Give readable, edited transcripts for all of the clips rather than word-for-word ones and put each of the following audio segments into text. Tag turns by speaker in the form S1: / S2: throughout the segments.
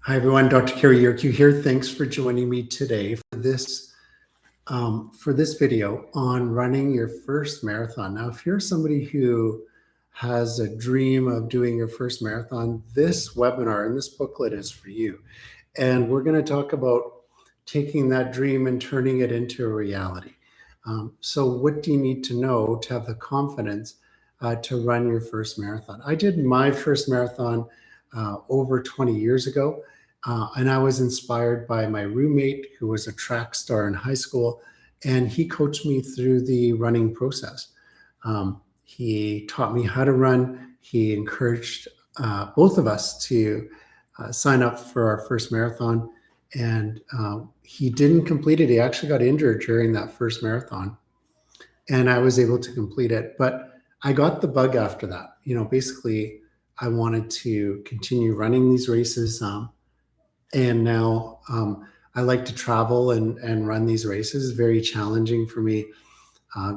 S1: Hi, everyone. Dr. Kerry Yerkew here. Thanks for joining me today for this video on running your first marathon. Now, if you're somebody who has a dream of doing your first marathon, this webinar and this booklet is for you. And we're going to talk about taking that dream and turning it into a reality. So what do you need to know to have the confidence to run your first marathon? I did my first marathon over 20 years ago. And I was inspired by my roommate, who was a track star in high school, and he coached me through the running process. He taught me how to run. He encouraged both of us to sign up for our first marathon, and he didn't complete it. He actually got injured during that first marathon, and I was able to complete it. But I got the bug after that. Basically, I wanted to continue running these races. And now I like to travel and run these races. Very challenging for me.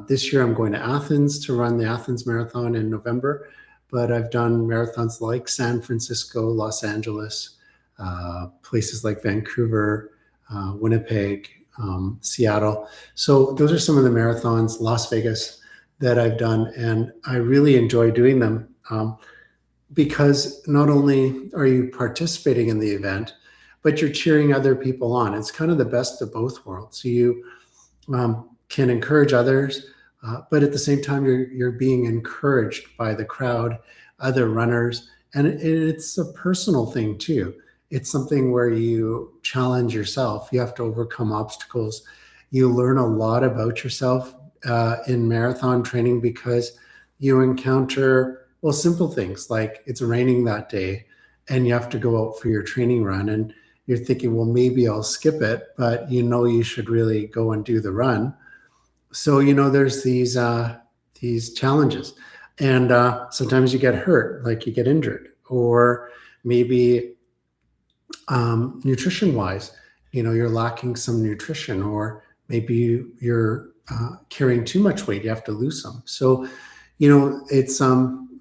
S1: This year I'm going to Athens to run the Athens Marathon in November, but I've done marathons like San Francisco, Los Angeles, places like Vancouver, Winnipeg, Seattle. So those are some of the marathons, Las Vegas, that I've done, and I really enjoy doing them because not only are you participating in the event, but you're cheering other people on. It's kind of the best of both worlds. So you can encourage others, but at the same time, you're being encouraged by the crowd, other runners, and it's a personal thing too. It's something where you challenge yourself. You have to overcome obstacles. You learn a lot about yourself in marathon training because you encounter, well, simple things like it's raining that day and you have to go out for your training run, and you're thinking, well, maybe I'll skip it, but you should really go and do the run. So, there's these challenges, and sometimes you get hurt, like you get injured, or maybe nutrition-wise, you're lacking some nutrition, or maybe you're carrying too much weight, you have to lose some. So, it's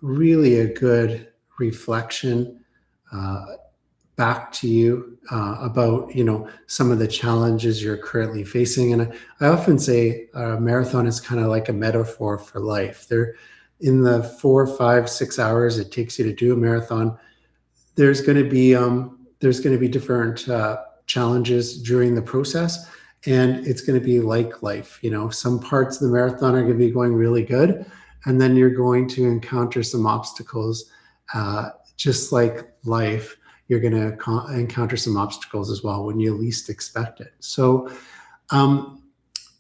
S1: really a good reflection back to you about some of the challenges you're currently facing. And I often say a marathon is kind of like a metaphor for life. In the 4, 5, 6 hours it takes you to do a marathon, there's going to be different challenges during the process, and it's going to be like life. Some parts of the marathon are going to be going really good, and then you're going to encounter some obstacles, just like life. You're going to encounter some obstacles as well when you least expect it. So I'm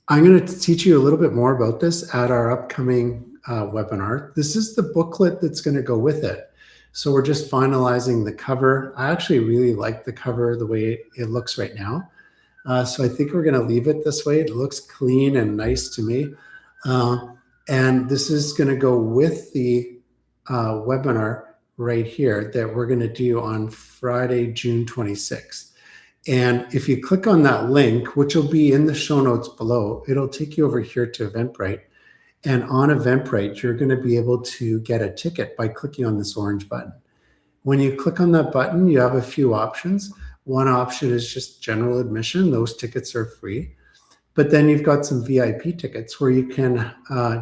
S1: going to teach you a little bit more about this at our upcoming webinar. This is the booklet that's going to go with it. So we're just finalizing the cover. I actually really like the cover the way it looks right now. So I think we're going to leave it this way. It looks clean and nice to me. And this is going to go with the webinar right here that we're going to do on Friday, June 26th. And if you click on that link, which will be in the show notes below, it'll take you over here to Eventbrite. And on Eventbrite, you're going to be able to get a ticket by clicking on this orange button. When you click on that button, you have a few options. One option is just general admission. Those tickets are free. But then you've got some VIP tickets where you can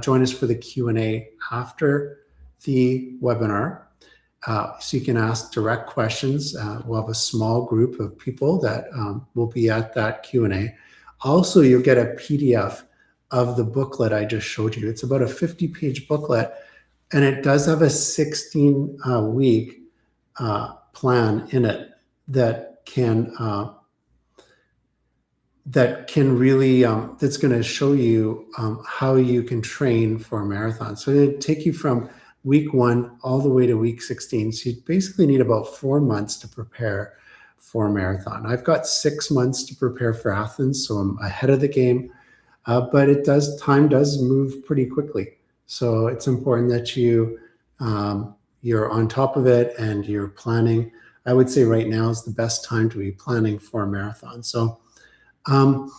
S1: join us for the Q&A after the webinar. So you can ask direct questions. We'll have a small group of people that will be at that Q&A. Also, you'll get a PDF of the booklet I just showed you. It's about a 50-page booklet, and it does have a 16-week plan in it that can really, that's going to show you how you can train for a marathon. So it'll take you from week 1 all the way to week 16. So you basically need about 4 months to prepare for a marathon. I've got 6 months to prepare for Athens, so I'm ahead of the game. But time does move pretty quickly. So it's important that you're on top of it and you're planning. I would say right now is the best time to be planning for a marathon. So, and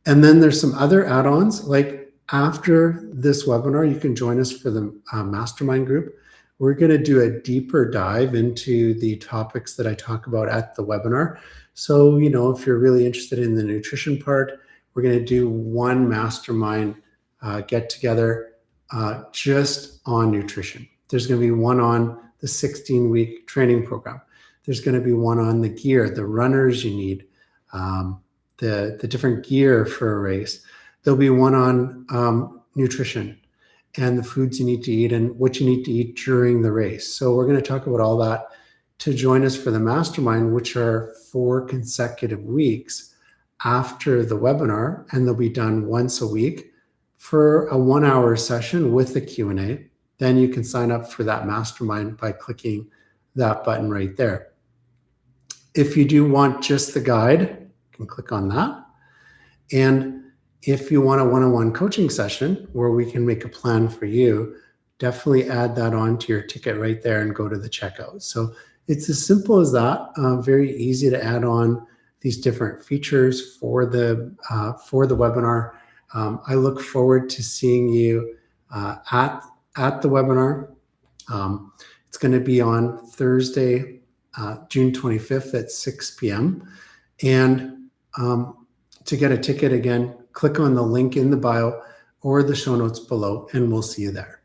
S1: then there's some other add-ons, like after this webinar, you can join us for the mastermind group, we're going to do a deeper dive into the topics that I talk about at the webinar. So, if you're really interested in the nutrition part, we're going to do one mastermind get together just on nutrition. There's going to be one on the 16-week training program. There's going to be one on the gear, the runners you need, the different gear for a race. There'll be one on nutrition and the foods you need to eat and what you need to eat during the race. So we're going to talk about all that. To join us for the mastermind, which are 4 consecutive weeks after the webinar, and they'll be done once a week for a 1-hour session with the Q&A. Then you can sign up for that mastermind by clicking that button right there. If you do want just the guide, you can click on that. And if you want a one-on-one coaching session where we can make a plan for you, definitely add that onto your ticket right there and go to the checkout. So it's as simple as that. Very easy to add on these different features for the webinar. I look forward to seeing you at the webinar. It's going to be on Thursday, June 25th at 6 p.m. And to get a ticket, again, click on the link in the bio or the show notes below, and we'll see you there.